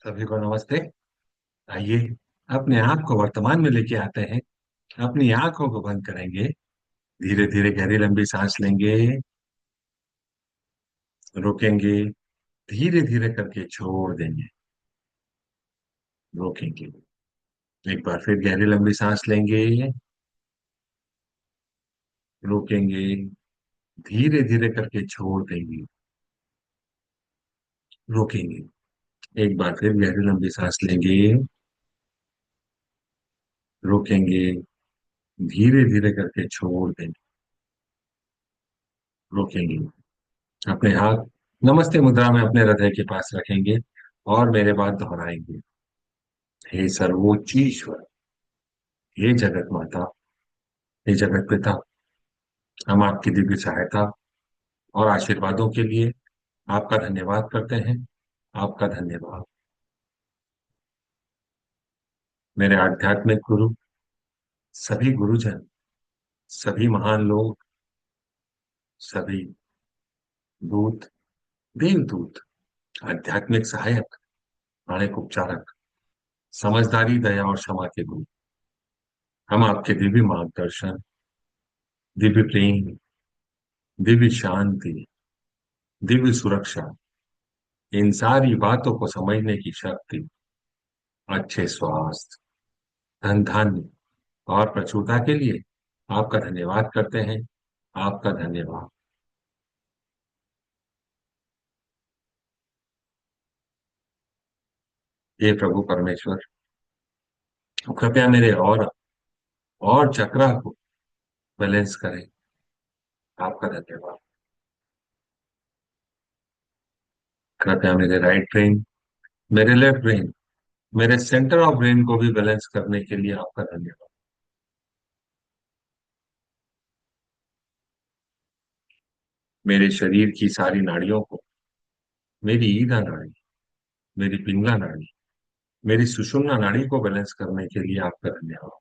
सभी को नमस्ते। आइए अपने आप को वर्तमान में लेके आते हैं। अपनी आंखों को बंद करेंगे। धीरे धीरे गहरी लंबी सांस लेंगे। रोकेंगे। धीरे धीरे करके छोड़ देंगे। रोकेंगे। एक बार फिर गहरी लंबी सांस लेंगे। रोकेंगे। धीरे धीरे करके छोड़ देंगे। रोकेंगे। एक बार फिर गहरी लंबी सांस लेंगे। रोकेंगे। धीरे धीरे करके छोड़ देंगे। रोकेंगे। अपने हाथ नमस्ते मुद्रा में अपने हृदय के पास रखेंगे और मेरे बाद दोहराएंगे। हे सर्वोच्च ईश्वर, हे जगत माता, हे जगत पिता, हम आपकी दिव्य सहायता और आशीर्वादों के लिए आपका धन्यवाद करते हैं। आपका धन्यवाद। मेरे आध्यात्मिक गुरु, सभी गुरुजन, सभी महान लोग, सभी दूत, देवदूत, आध्यात्मिक सहायक, प्राणिक उपचारक, समझदारी, दया और क्षमा के गुरु, हम आपके दिव्य मार्गदर्शन, दिव्य प्रेम, दिव्य शांति, दिव्य सुरक्षा, इन सारी बातों को समझने की शक्ति, अच्छे स्वास्थ्य, धन धान्य और प्रचुरता के लिए आपका धन्यवाद करते हैं। आपका धन्यवाद। हे प्रभु परमेश्वर, कृपया मेरे और चक्रा को बैलेंस करें। आपका धन्यवाद। कृपया मेरे राइट ब्रेन, मेरे लेफ्ट ब्रेन, मेरे सेंटर ऑफ ब्रेन को भी बैलेंस करने के लिए आपका धन्यवाद। मेरे शरीर की सारी नाड़ियों को, मेरी ईधा नाड़ी, मेरी पिंगला नाड़ी, मेरी सुषुम्ना नाड़ी को बैलेंस करने के लिए आपका धन्यवाद।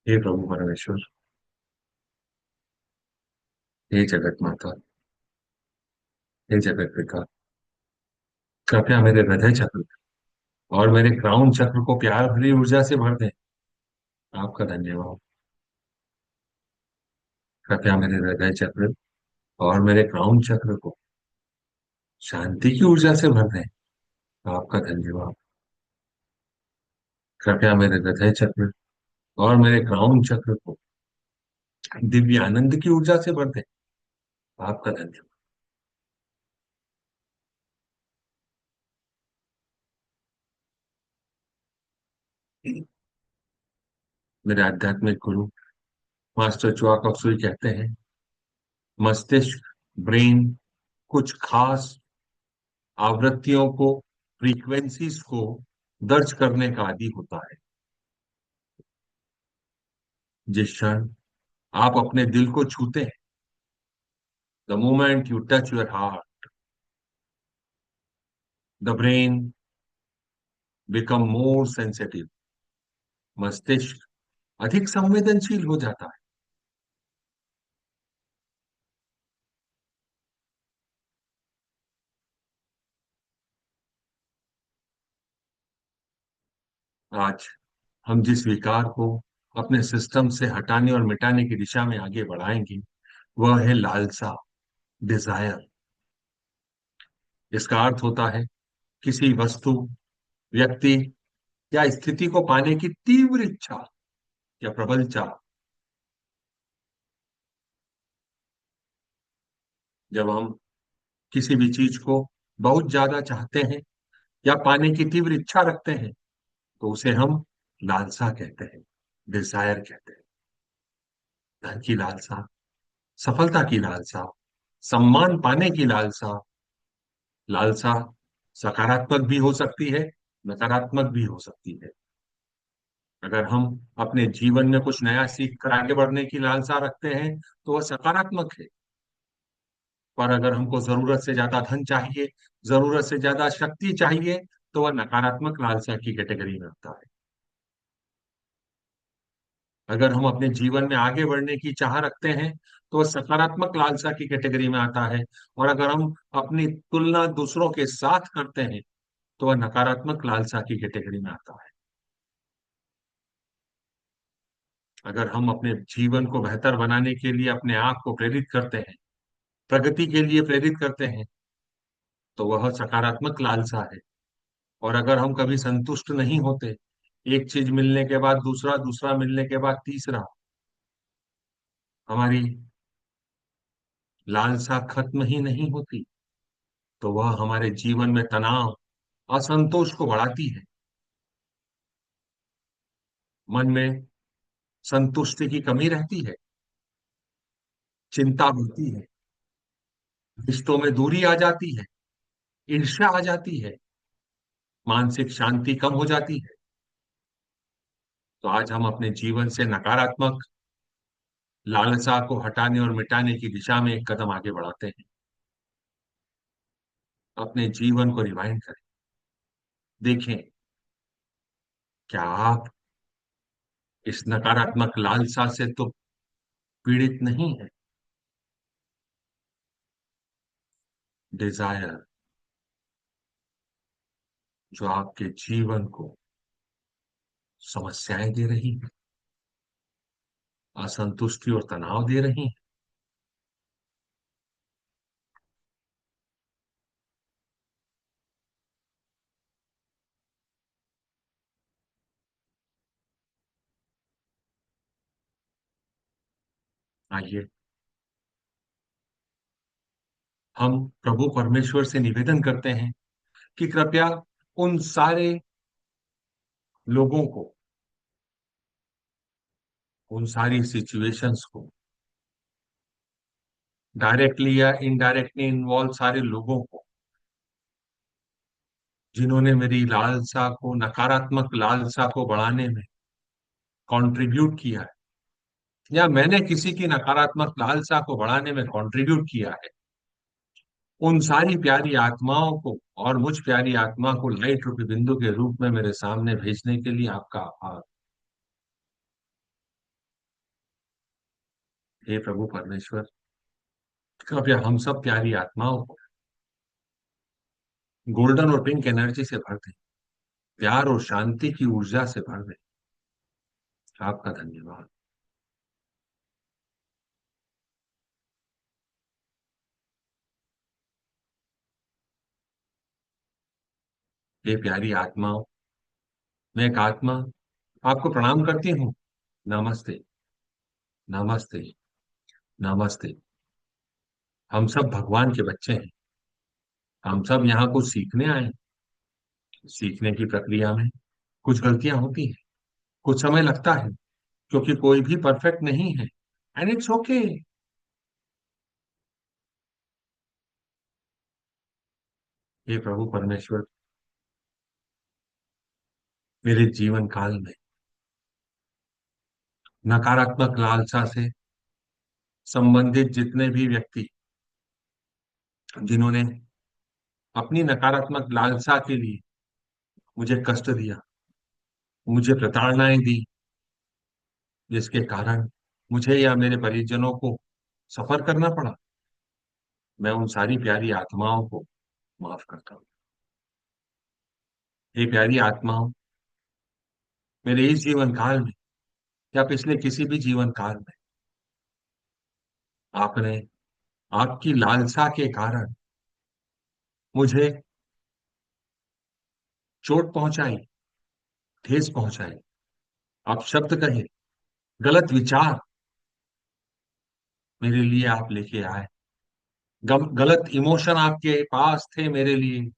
हे प्रभु परमेश्वर, हे जगत माता, हे जगत पिता, कृपया मेरे हृदय चक्र और मेरे क्राउन चक्र को प्यार भरी ऊर्जा से भर दें। आपका धन्यवाद। कृपया मेरे हृदय चक्र और मेरे क्राउन चक्र को शांति की ऊर्जा से भर दें। आपका धन्यवाद। कृपया मेरे हृदय चक्र और मेरे क्राउन चक्र को दिव्य आनंद की ऊर्जा से भर दें। आपका धन्यवाद। मेरे आध्यात्मिक गुरु मास्टर चुआ कपसुई कहते हैं, मस्तिष्क, ब्रेन कुछ खास आवृत्तियों को, फ्रीक्वेंसीज को दर्ज करने का आदी होता है। जिस क्षण आप अपने दिल को छूते हैं, the moment you touch your heart, the brain become more sensitive. मस्तिष्क अधिक संवेदनशील हो जाता है। आज हम जिस विकार को अपने सिस्टम से हटाने और मिटाने की दिशा में आगे बढ़ाएंगे, वह है लालसा, डिजायर। इसका अर्थ होता है किसी वस्तु, व्यक्ति या स्थिति को पाने की तीव्र इच्छा या प्रबल चाह। जब हम किसी भी चीज को बहुत ज्यादा चाहते हैं या पाने की तीव्र इच्छा रखते हैं, तो उसे हम लालसा कहते हैं, डिजायर कहते हैं। धन की लालसा, सफलता की लालसा, सम्मान पाने की लालसा। लालसा सकारात्मक भी हो सकती है, नकारात्मक भी हो सकती है। अगर हम अपने जीवन में कुछ नया सीख कर आगे बढ़ने की लालसा रखते हैं तो वह सकारात्मक है। पर अगर हमको जरूरत से ज्यादा धन चाहिए, जरूरत से ज्यादा शक्ति चाहिए, तो वह नकारात्मक लालसा की कैटेगरी में आता है। अगर हम अपने जीवन में आगे बढ़ने की चाह रखते हैं तो वह सकारात्मक लालसा की कैटेगरी में आता है। और अगर हम अपनी तुलना दूसरों के साथ करते हैं तो वह नकारात्मक लालसा की कैटेगरी में आता है। अगर हम अपने जीवन को बेहतर बनाने के लिए अपने आप को प्रेरित करते हैं, प्रगति के लिए प्रेरित करते हैं, तो वह सकारात्मक लालसा है। और अगर हम कभी संतुष्ट नहीं होते, एक चीज मिलने के बाद दूसरा, दूसरा मिलने के बाद तीसरा, हमारी लालसा खत्म ही नहीं होती, तो वह हमारे जीवन में तनाव, असंतोष को बढ़ाती है। मन में संतुष्टि की कमी रहती है, चिंता बढ़ती है, रिश्तों में दूरी आ जाती है, ईर्ष्या आ जाती है, मानसिक शांति कम हो जाती है। तो आज हम अपने जीवन से नकारात्मक लालसा को हटाने और मिटाने की दिशा में एक कदम आगे बढ़ाते हैं। अपने जीवन को रिवाइंड करें। देखें, क्या आप इस नकारात्मक लालसा से तो पीड़ित नहीं है? डिजायर जो आपके जीवन को समस्याएं दे रही है, असंतुष्टि और तनाव दे रही है। आइए, हम प्रभु परमेश्वर से निवेदन करते हैं कि कृपया उन सारे लोगों को, उन सारी सिचुएशंस को, डायरेक्टली या इनडायरेक्टली इन्वॉल्व सारे लोगों को, जिन्होंने मेरी लालसा को, नकारात्मक लालसा को बढ़ाने में कंट्रीब्यूट किया है, या मैंने किसी की नकारात्मक लालसा को बढ़ाने में कंट्रीब्यूट किया है, उन सारी प्यारी आत्माओं को और मुझ प्यारी आत्मा को लाइट रूपी बिंदु के रूप में मेरे सामने भेजने के लिए आपका आभार। हे प्रभु परमेश्वर, कृपया हम सब प्यारी आत्माओं को गोल्डन और पिंक एनर्जी से भर दें, प्यार और शांति की ऊर्जा से भर दें। आपका धन्यवाद। हे प्यारी आत्माओं, मैं एक आत्मा आपको प्रणाम करती हूँ। नमस्ते, नमस्ते, नमस्ते। हम सब भगवान के बच्चे हैं। हम सब यहाँ कुछ सीखने आए हैं। सीखने की प्रक्रिया में कुछ गलतियां होती हैं, कुछ समय लगता है, क्योंकि कोई भी परफेक्ट नहीं है। And it's okay. हे प्रभु परमेश्वर, मेरे जीवन काल में नकारात्मक लालसा से संबंधित जितने भी व्यक्ति, जिन्होंने अपनी नकारात्मक लालसा के लिए मुझे कष्ट दिया, मुझे प्रताड़नाएं दी, जिसके कारण मुझे या मेरे परिजनों को सफर करना पड़ा, मैं उन सारी प्यारी आत्माओं को माफ करता हूँ। हे प्यारी आत्माओं, मेरे इस जीवन काल में या पिछले किसी भी जीवन काल में आपने आपकी लालसा के कारण मुझे चोट पहुंचाई, ठेस पहुंचाई, आप शब्द कहे, गलत विचार मेरे लिए आप लेके आए, गलत इमोशन आपके पास थे मेरे लिए।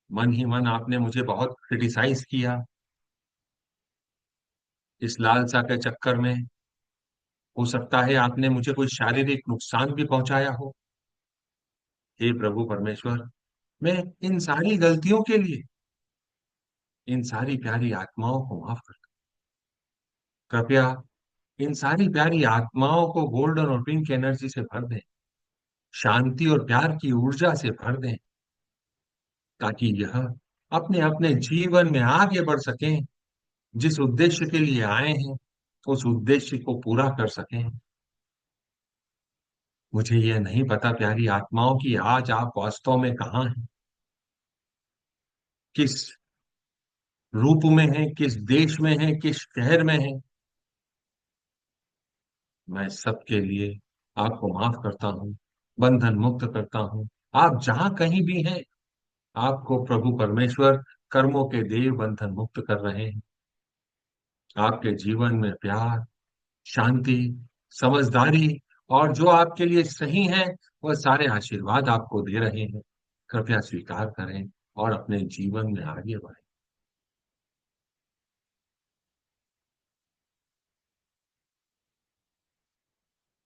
मन ही मन आपने मुझे बहुत क्रिटिसाइज किया। इस लालसा के चक्कर में हो सकता है आपने मुझे कोई शारीरिक नुकसान भी पहुंचाया हो। हे प्रभु परमेश्वर, मैं इन सारी गलतियों के लिए इन सारी प्यारी आत्माओं को माफ कर दो। कृपया इन सारी प्यारी आत्माओं को गोल्डन और पिंक एनर्जी से भर दें, शांति और प्यार की ऊर्जा से भर दें, ताकि यह अपने अपने जीवन में आगे बढ़ सकें, जिस उद्देश्य के लिए आए हैं उस उद्देश्य को पूरा कर सकें। मुझे यह नहीं पता प्यारी आत्माओं की आज आप वास्तव में कहाँ हैं, किस रूप में हैं, किस देश में हैं, किस शहर में हैं। मैं सबके लिए आपको माफ करता हूँ, बंधन मुक्त करता हूँ। आप जहां कहीं भी हैं, आपको प्रभु परमेश्वर कर्मों के देव बंधन मुक्त कर रहे हैं। आपके जीवन में प्यार, शांति, समझदारी और जो आपके लिए सही है वह सारे आशीर्वाद आपको दे रहे हैं। कृपया स्वीकार करें और अपने जीवन में आगे बढ़ें।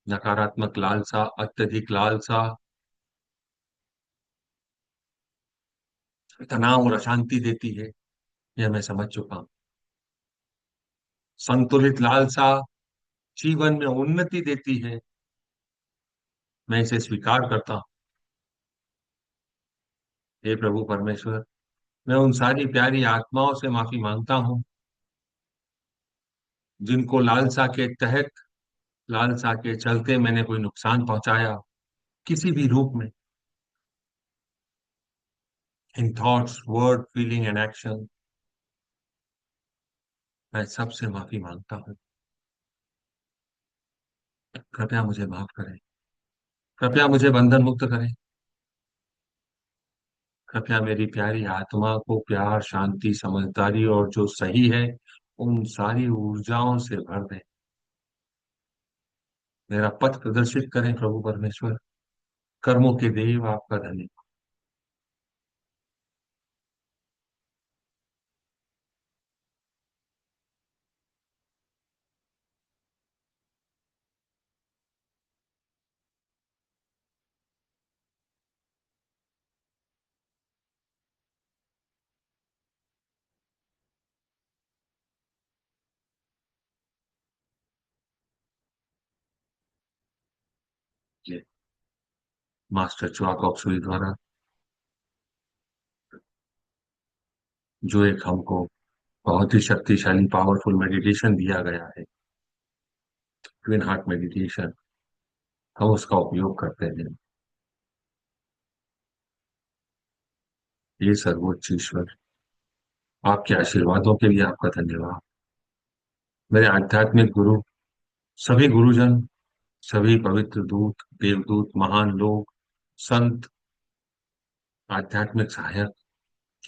नकारात्मक लालसा, अत्यधिक लालसा तनाव और अशांति देती है, यह मैं समझ चुका हूं। संतुलित लालसा जीवन में उन्नति देती है, मैं इसे स्वीकार करता हूँ। हे प्रभु परमेश्वर, मैं उन सारी प्यारी आत्माओं से माफी मांगता हूँ जिनको लालसा के चलते मैंने कोई नुकसान पहुंचाया, किसी भी रूप में, इन thoughts, word, feeling and action. मैं सबसे माफी मांगता हूँ। कृपया मुझे माफ करें, कृपया मुझे बंधन मुक्त करें। कृपया मेरी प्यारी आत्मा को प्यार, शांति, समझदारी और जो सही है उन सारी ऊर्जाओं से भर दें। मेरा पथ प्रदर्शित करें प्रभु परमेश्वर। कर्मों के देव आपका धन्यवाद। ये मास्टर च्वाक ऑक्सुई द्वारा जो एक हमको बहुत ही शक्तिशाली पावरफुल मेडिटेशन दिया गया है, ट्विन हार्ट मेडिटेशन, हम उसका उपयोग करते हैं। ये सर्वोच्च ईश्वर, आपके आशीर्वादों के लिए आपका धन्यवाद। मेरे आध्यात्मिक गुरु, सभी गुरुजन, सभी पवित्र दूत, देवदूत, महान लोग, संत, आध्यात्मिक सहायक,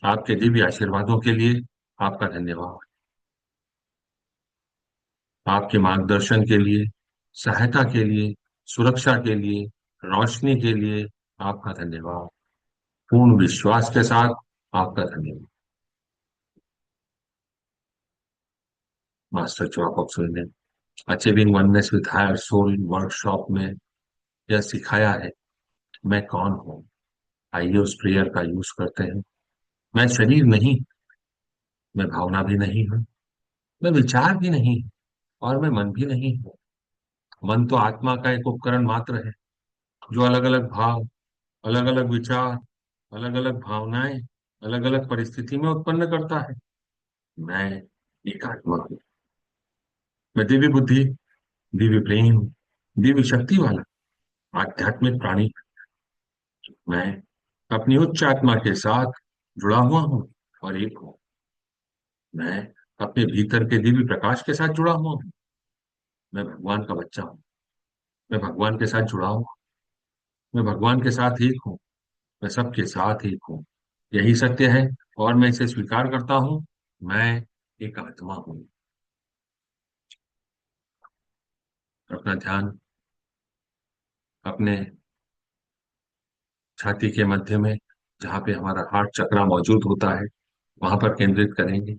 आपके दिव्य आशीर्वादों के लिए आपका धन्यवाद। आपके मार्गदर्शन के लिए, सहायता के लिए, सुरक्षा के लिए, रोशनी के लिए आपका धन्यवाद। पूर्ण विश्वास के साथ आपका धन्यवाद। मास्टर चौक ऑफ ने achieving oneness with higher soul workshop में यह सिखाया है। मैं कौन हूँ? आइए उस प्रेयर का यूज करते हैं। मैं शरीर नहीं, मैं भावना भी नहीं हूँ, मैं विचार भी नहीं, और मैं मन भी नहीं हूँ। मन तो आत्मा का एक उपकरण मात्र है, जो अलग अलग भाव, अलग अलग विचार, अलग अलग भावनाएं, अलग अलग परिस्थिति में उत्पन्न करता है। मैं एक आत्मा हूँ। मैं दिव्य बुद्धि, दिव्य प्रेम, दिव्य शक्ति वाला आध्यात्मिक प्राणी। मैं अपनी उच्च आत्मा के साथ जुड़ा हुआ हूँ और एक हूँ। मैं अपने भीतर के दिव्य प्रकाश के साथ जुड़ा हुआ हूँ। मैं भगवान का बच्चा हूँ। मैं भगवान के साथ जुड़ा हूँ। मैं भगवान के साथ एक हूँ। मैं सबके साथ एक हूँ। यही सत्य है और मैं इसे स्वीकार करता हूँ। मैं एक आत्मा हूँ। अपना ध्यान अपने छाती के मध्य में, जहाँ पे हमारा हार्ट चक्रा मौजूद होता है, वहां पर केंद्रित करेंगे।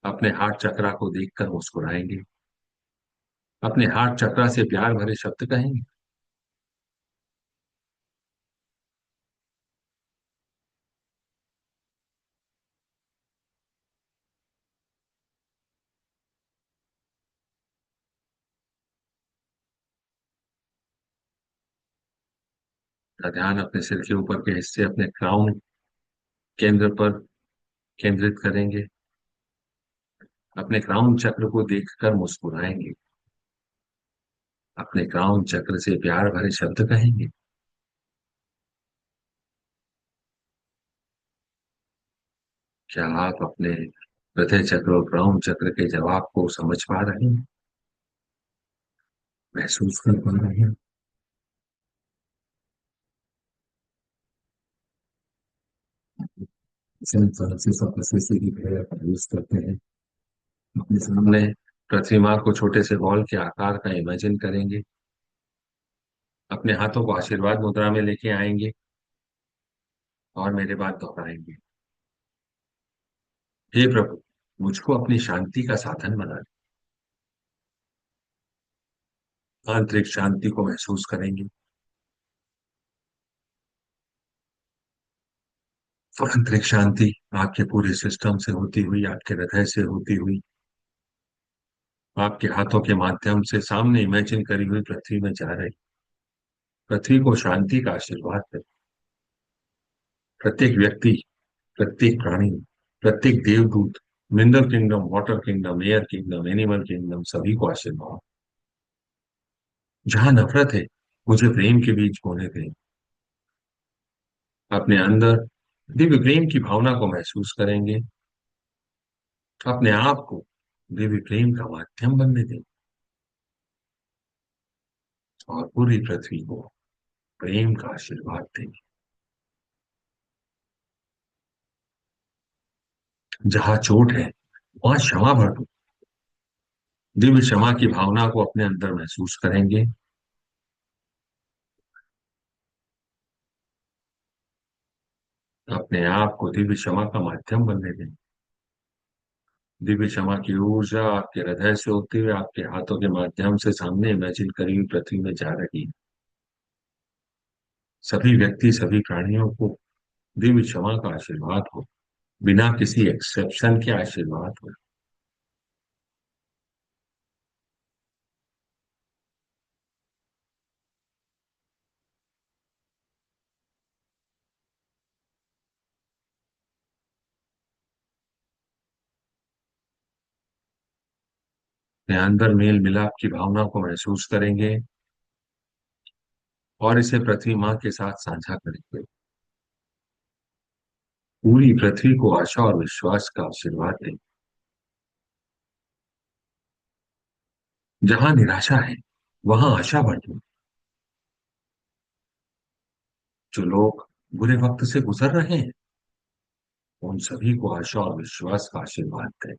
अपने हार्ट चक्रा को देखकर मुस्कुराएंगे। अपने हार्ट चक्रा से प्यार भरे शब्द कहेंगे। का ध्यान अपने सिर के ऊपर के हिस्से अपने क्राउन केंद्र पर केंद्रित करेंगे। अपने क्राउन चक्र को देखकर मुस्कुराएंगे। अपने क्राउन चक्र से प्यार भरे शब्द कहेंगे। क्या आप अपने हृदय चक्र और क्राउन चक्र के जवाब को समझ पा रहे हैं, महसूस कर पा रहे हैं? इसे हम फ्रांसीसी और असिसी की प्रेयर यूज करते हैं। अपने सामने पृथ्वी माँ को छोटे से बॉल के आकार का इमेजिन करेंगे। अपने हाथों को आशीर्वाद मुद्रा में लेके आएंगे और मेरे बाद दोहराएंगे। हे प्रभु, मुझको अपनी शांति का साधन बना दे। आंतरिक शांति को महसूस करेंगे। आंतरिक शांति आपके पूरे सिस्टम से होती हुई, आपके हृदय से होती हुई, आपके हाथों के माध्यम से सामने इमेजिन करी हुई पृथ्वी में जा रही। पृथ्वी को शांति का आशीर्वाद दे। प्रत्येक व्यक्ति, प्रत्येक प्राणी, प्रत्येक देवदूत, mineral kingdom, water kingdom, air kingdom, animal kingdom, सभी को आशीर्वाद। जहां नफरत है, मुझे प्रेम के बीज बोने दें। अपने अंदर दिव्य प्रेम की भावना को महसूस करेंगे। अपने आप को दिव्य प्रेम का माध्यम बनने दें और पूरी पृथ्वी को प्रेम का आशीर्वाद दें। जहां चोट है, वहां क्षमा भर दो। दिव्य क्षमा की भावना को अपने अंदर महसूस करेंगे। अपने आप को दिव्य क्षमा का माध्यम बनने दें। दिव्य क्षमा की ऊर्जा आपके हृदय से होती हुई आपके हाथों के माध्यम से सामने इमेजिन करी हुई पृथ्वी में जा रही है। सभी व्यक्ति, सभी प्राणियों को दिव्य क्षमा का आशीर्वाद हो, बिना किसी एक्सेप्शन के आशीर्वाद हो। अपने अंदर मेल मिलाप की भावना को महसूस करेंगे और इसे पृथ्वी माँ के साथ साझा करेंगे। पूरी पृथ्वी को आशा और विश्वास का आशीर्वाद दें। जहां निराशा है, वहां आशा बढ़ दो। जो लोग बुरे वक्त से गुजर रहे हैं, उन सभी को आशा और विश्वास का आशीर्वाद दें।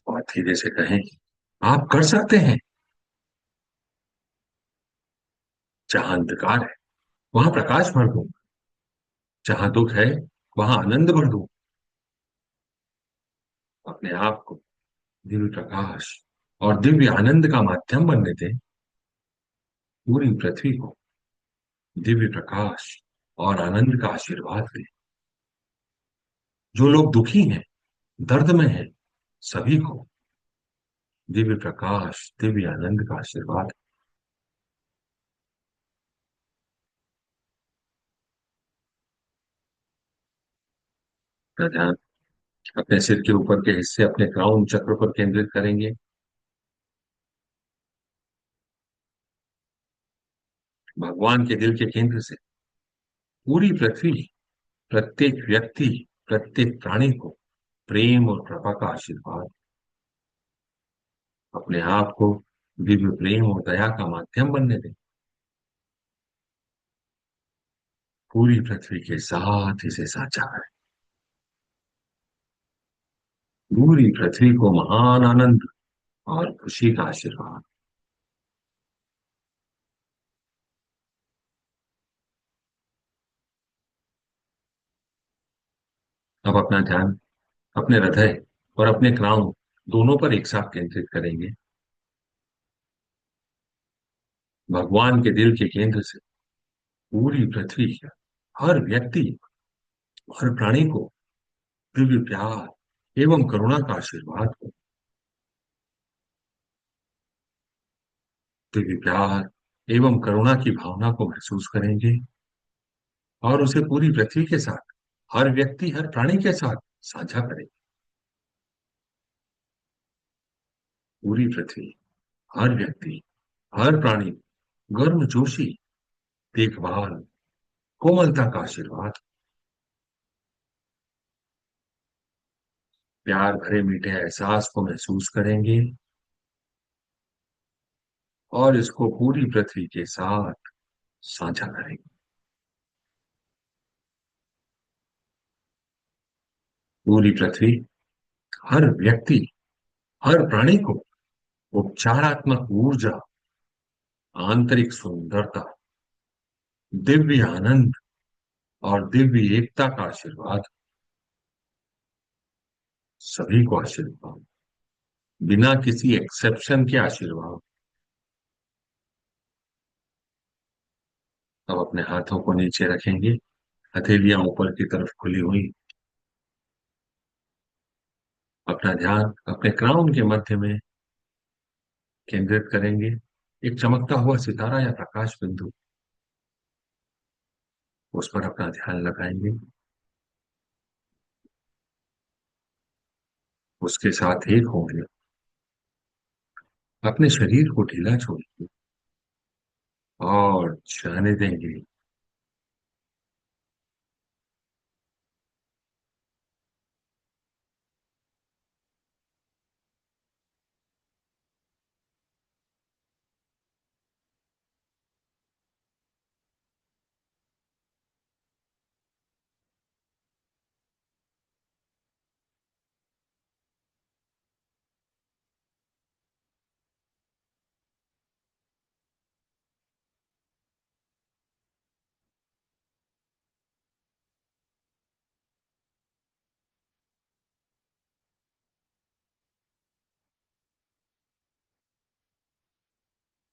और धीरे से कहें, आप कर सकते हैं। जहां अंधकार है, वहां प्रकाश भर दो। जहां दुख है, वहां आनंद भर दो। अपने आप को दिव्य प्रकाश और दिव्य आनंद का माध्यम बनने दें। पूरी पृथ्वी को दिव्य प्रकाश और आनंद का आशीर्वाद दें। जो लोग दुखी हैं, दर्द में हैं, सभी को दिव्य प्रकाश, दिव्य आनंद का आशीर्वाद। का ध्यान अपने सिर के ऊपर के हिस्से अपने क्राउन चक्र पर केंद्रित करेंगे। भगवान के दिल के केंद्र से पूरी पृथ्वी, प्रत्येक व्यक्ति, प्रत्येक प्राणी को प्रेम और कृपा का आशीर्वाद। अपने आप को दिव्य प्रेम और दया का माध्यम बनने दें। पूरी पृथ्वी के साथ इसे साझा करें। पूरी पृथ्वी को महान आनंद और खुशी का आशीर्वाद। अब अपना ध्यान अपने हृदय और अपने क्राउन दोनों पर एक साथ केंद्रित करेंगे। भगवान के दिल के केंद्र से पूरी पृथ्वी का हर व्यक्ति, हर प्राणी को दिव्य प्यार एवं करुणा का आशीर्वाद हो। दिव्य प्यार एवं करुणा की भावना को महसूस करेंगे और उसे पूरी पृथ्वी के साथ, हर व्यक्ति, हर प्राणी के साथ साझा करेंगे। पूरी पृथ्वी, हर व्यक्ति, हर प्राणी, गर्मजोशी, देखभाल, कोमलता का आशीर्वाद, प्यार भरे मीठे एहसास को महसूस करेंगे और इसको पूरी पृथ्वी के साथ साझा करेंगे। पूरी पृथ्वी, हर व्यक्ति, हर प्राणी को उपचारात्मक ऊर्जा, आंतरिक सुंदरता, दिव्य आनंद और दिव्य एकता का आशीर्वाद, सभी को आशीर्वाद, बिना किसी एक्सेप्शन के आशीर्वाद। अब अपने हाथों को नीचे रखेंगे, हथेलियां ऊपर की तरफ खुली हुई, अपना ध्यान अपने क्राउन के मध्य में केंद्रित करेंगे। एक चमकता हुआ सितारा या प्रकाश बिंदु, उस पर अपना ध्यान लगाएंगे। उसके साथ एक होंगे, अपने शरीर को ढीला छोड़ेंगे और जाने देंगे।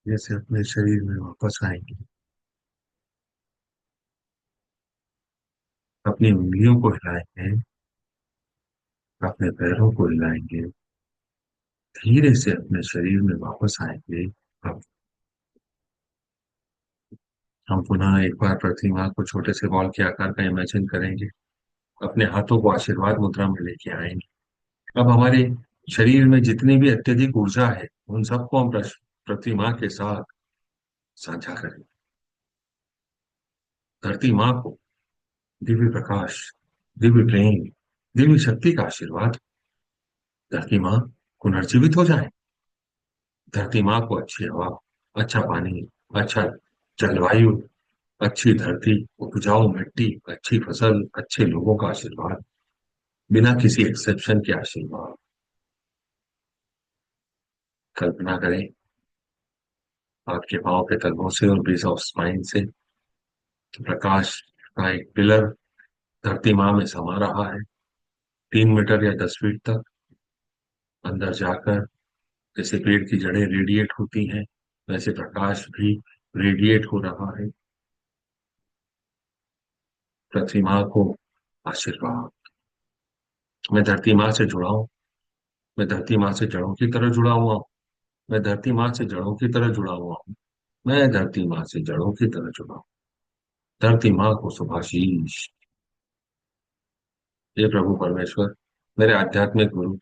जैसे अपने शरीर में वापस आएंगे, अपनी उंगलियों को हिलाएंगे, अपने पैरों को हिलाएंगे, धीरे से अपने शरीर में वापस आएंगे। अब हम पुनः एक बार प्रतिमा को छोटे से बॉल के आकार का इमेजिन करेंगे, अपने हाथों को आशीर्वाद मुद्रा में लेके आएंगे। अब हमारे शरीर में जितनी भी अत्यधिक ऊर्जा है, उन सबको हम प्रतिमा के साथ साझा करें। धरती माँ को दिव्य प्रकाश, दिव्य प्रेम, दिव्य शक्ति का आशीर्वाद। धरती माँ पुनर्जीवित हो जाए। धरती माँ को अच्छी हवा, अच्छा पानी, अच्छा जलवायु, अच्छी धरती, उपजाऊ मिट्टी, अच्छी फसल, अच्छे लोगों का आशीर्वाद, बिना किसी एक्सेप्शन के आशीर्वाद। कल्पना करें, आपके पांव के तलवों से और बेस ऑफ स्पाइन से प्रकाश का एक पिलर धरती माँ में समा रहा है, 3 मीटर या 10 फीट तक अंदर जाकर। जैसे पेड़ की जड़ें रेडिएट होती हैं, वैसे प्रकाश भी रेडिएट हो रहा है। पृथ्वी माँ को आशीर्वाद। मैं धरती माँ से जुड़ा हूँ। मैं धरती माँ से जड़ों की तरह जुड़ा हुआ हूँ। मैं धरती माँ से जड़ों की तरह जुड़ा हुआ हूँ। मैं धरती माँ से जड़ों की तरह जुड़ा हूँ। धरती माँ को शुभाशीष। हे प्रभु परमेश्वर, मेरे आध्यात्मिक गुरु,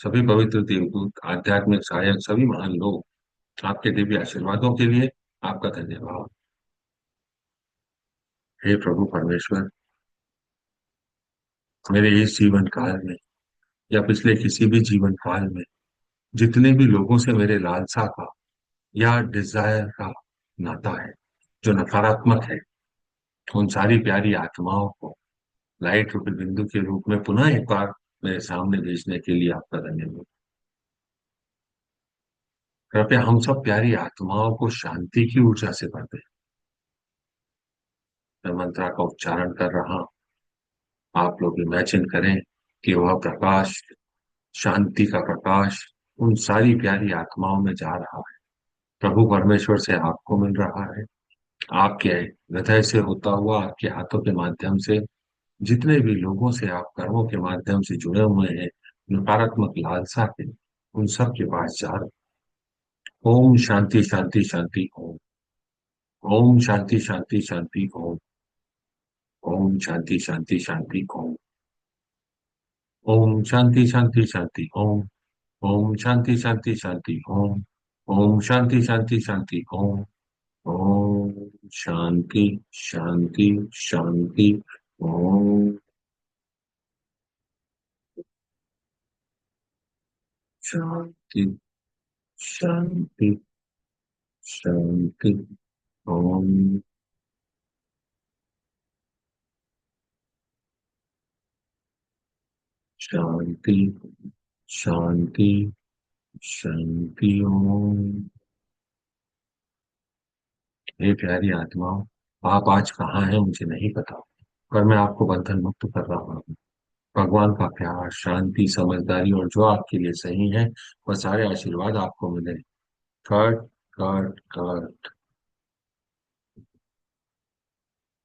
सभी पवित्र देवदूत, आध्यात्मिक सहायक, सभी महान लोग, आपके दिव्य आशीर्वादों के लिए आपका धन्यवाद। हे प्रभु परमेश्वर, मेरे इस जीवन काल में या पिछले किसी भी जीवन काल में जितने भी लोगों से मेरे लालसा का या डिजायर का नाता है जो नकारात्मक है, उन सारी प्यारी आत्माओं को लाइट रूपी बिंदु के रूप में पुनः एक बार मेरे सामने भेजने के लिए आपका धन्यवाद। कृपया हम सब प्यारी आत्माओं को शांति की ऊर्जा से भर दें। मैं मंत्र का उच्चारण कर रहा हूं, आप लोग इमेजिन करें कि वह प्रकाश, शांति का प्रकाश उन सारी प्यारी आत्माओं में जा रहा है, प्रभु परमेश्वर से आपको मिल रहा है। आपके हृदय से होता हुआ आपके हाथों के माध्यम से जितने भी लोगों से आप कर्मों के माध्यम से जुड़े हुए हैं, नकारात्मक लालसा के, उन सब के पास जा रहे हैं। ओम शांति शांति शांति ओम। ओम शांति शांति शांति ओम। ओम शांति शांति शांति ओम। ओम शांति शांति शांति ओम। ओम शांति शांति शांति ओम। ओम शांति शांति शांति ओम। ओम शांति शांति शांति ओम। शांति शांति शांति ओम। शांति शांति शांति ओम। हे प्यारी आत्माओं, आप आज कहाँ हैं मुझे नहीं पता, पर मैं आपको बंधन मुक्त कर रहा हूँ। भगवान का प्यार, शांति, समझदारी और जो आपके लिए सही है वह सारे आशीर्वाद आपको मिले। Cut cut cut.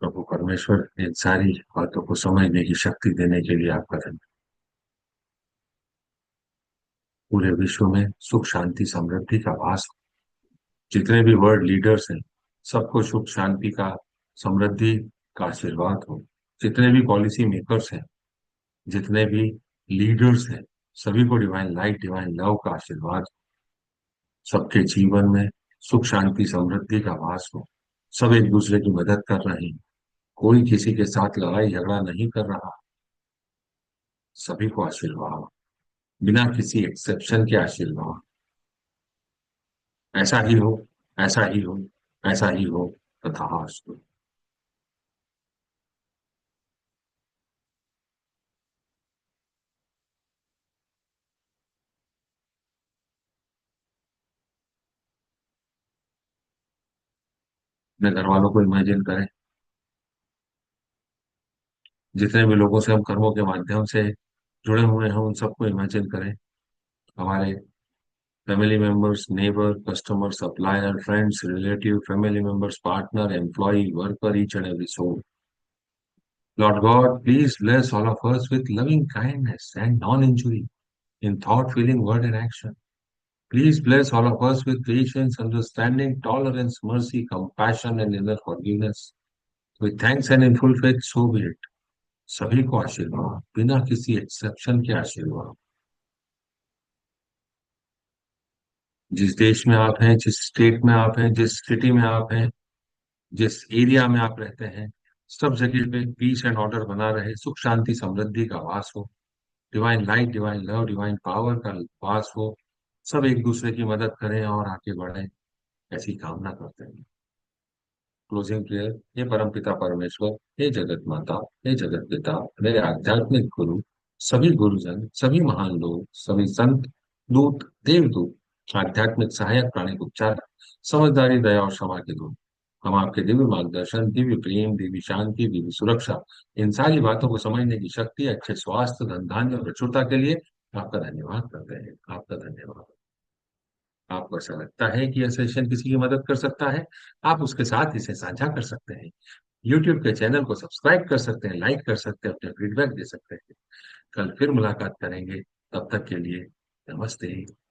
प्रभु परमेश्वर इन सारी बातों को समझने की शक्ति देने के लिए आपका धन्यवाद। पूरे विश्व में सुख शांति समृद्धि का वास हो। जितने भी वर्ल्ड लीडर्स हैं सबको सुख शांति का, समृद्धि का आशीर्वाद हो। जितने भी पॉलिसी मेकर्स हैं, जितने भी लीडर्स हैं, सभी को डिवाइन लाइट, डिवाइन लव का आशीर्वाद हो। सबके जीवन में सुख शांति समृद्धि का वास हो। सब एक दूसरे की मदद कर रहे हैं। कोई किसी के साथ लड़ाई झगड़ा नहीं कर रहा। सभी को आशीर्वाद, बिना किसी एक्सेप्शन के आशीर्वाद। ऐसा ही हो, ऐसा ही हो, ऐसा ही हो, तथास्तु। अपने घर वालों को इमेजिन करें, जितने भी लोगों से हम कर्मों के माध्यम से जुड़े हुए हैं उन सबको इमेजिन करें। हमारे family members, neighbour, customer, supplier, friends, relative, family members, partner, employ, worker, each and every soul. Lord God, please bless all of us with loving kindness and non-injury in thought, feeling, word, and action. Please bless all of us with patience, understanding, tolerance, mercy, compassion, and inner forgiveness. With thanks and in full faith, so be it. सभी को आशीर्वाद, बिना किसी exception के आशीर्वाद। जिस देश में आप हैं, जिस स्टेट में आप हैं, जिस सिटी में आप हैं, जिस एरिया में आप रहते हैं, सब जगह पे पीस एंड ऑर्डर बना रहे, सुख शांति समृद्धि का वास हो। Divine light, divine love, divine power का वास हो। सब एक दूसरे की मदद करें और आगे बढ़ें, ऐसी कामना करते हैं। Closing prayer. हे परम पिता परमेश्वर, हे जगत माता, हे जगत पिता, मेरे आध्यात्मिक गुरु, सभी गुरुजन, सभी महान लोग, सभी संत, दूत, देवदूत, आध्यात्मिक सहायक, प्राणिक उपचार, समझदारी, दया और क्षमा के दूत, हम आपके दिव्य मार्गदर्शन, दिव्य प्रेम, दिव्य शांति, दिव्य सुरक्षा, इन सारी बातों को समझने की शक्ति, अच्छे स्वास्थ्य, धन धान्य और प्रचुरता के लिए आपका धन्यवाद करते हैं। आपका धन्यवाद। आपको ऐसा लगता है कि यह सेशन किसी की मदद कर सकता है, आप उसके साथ इसे साझा कर सकते हैं। यूट्यूब के चैनल को सब्सक्राइब कर सकते हैं, लाइक कर सकते हैं, अपने फीडबैक दे सकते हैं। कल फिर मुलाकात करेंगे, तब तक के लिए नमस्ते।